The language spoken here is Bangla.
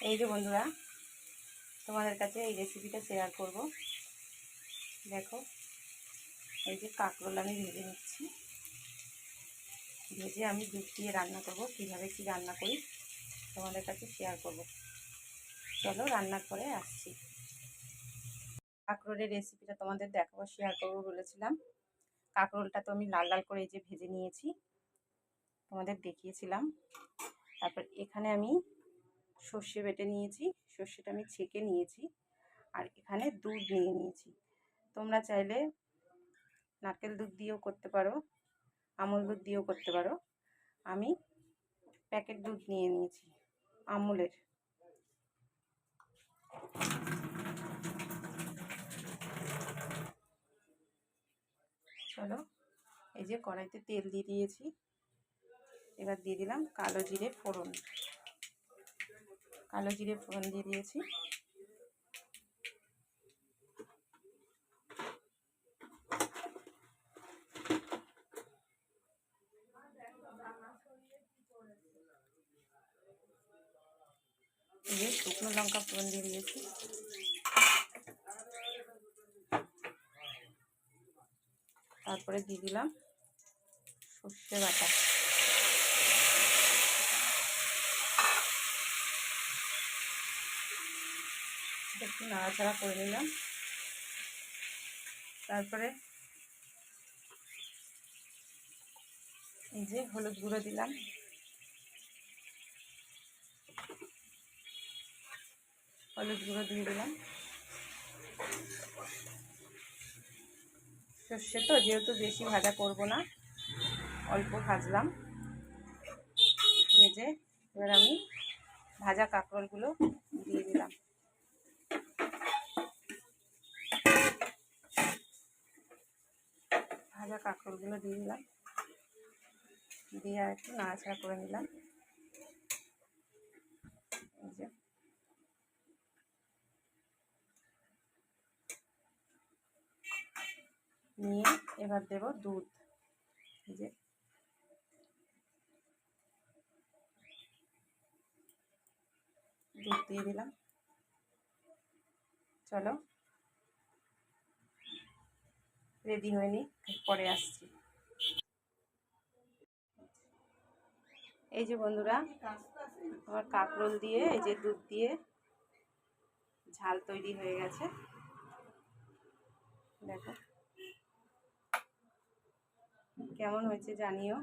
এই যে বন্ধুরা, তোমাদের কাছে এই রেসিপিটা শেয়ার করব। দেখো, এই যে কাঁকরোল আমি ভেজে নিচ্ছি। ভেজে আমি দুধ দিয়ে রান্না করব। কীভাবে কি রান্না করি তোমাদের কাছে শেয়ার করব। চলো রান্নার পরে আসছি। কাঁকরোলের রেসিপিটা তোমাদের দেখাবো, শেয়ার করবো বলেছিলাম। কাঁকরোলটা তো আমি লাল লাল করে এই যে ভেজে নিয়েছি, তোমাদের দেখিয়েছিলাম। তারপর এখানে আমি সর্ষে বেটে নিয়েছি, সর্ষেটা আমি ছেঁকে নিয়েছি। আর এখানে দুধ নিয়ে নিয়েছি। তোমরা চাইলে নারকেল দুধ দিয়েও করতে পারো, আমুল দুধ দিয়েও করতে পারো। আমি প্যাকেট দুধ নিয়ে নিয়েছি আমুলের। চলো, এই যে কড়াইতে তেল দিয়ে দিয়েছি। এবার দিয়ে দিলাম কালো জিরে ফোড়ন। কালো জিরে ফোড়ন দিয়ে দিয়েছি। এই যে শুকনো লঙ্কা ফোড়ন দিয়ে দিয়েছি। তারপরে দিয়ে দিলাম সর্ষে বাটা। একটু নাড়াচাড়া করে নিলাম। তারপরে এই যে হলুদ গুঁড়ো দিলাম। হলুদ গুঁড়ো দিয়ে দিলাম। সর্ষে তো যেহেতু বেশি ভাজা করব না, অল্প ভাজলাম। ভেজে এবার আমি ভাজা কাঁকরোলগুলো দিয়ে দিলাম। ভাজা কাঁকরোলগুলো দিয়ে দিলাম, দিয়ে একটু নাড়াচাড়া করে নিলাম। এই যে নিয়ে এবার দেব দুধ। এই যে দুধ দিয়ে দিলাম। চলো রেডি হয়নি, পরে আসছি। এই যে বন্ধুরা, আমার কাঁকরোল দিয়ে এই যে দুধ দিয়ে ঝাল তৈরি হয়ে গেছে। দেখো কেমন হয়েছে জানিও।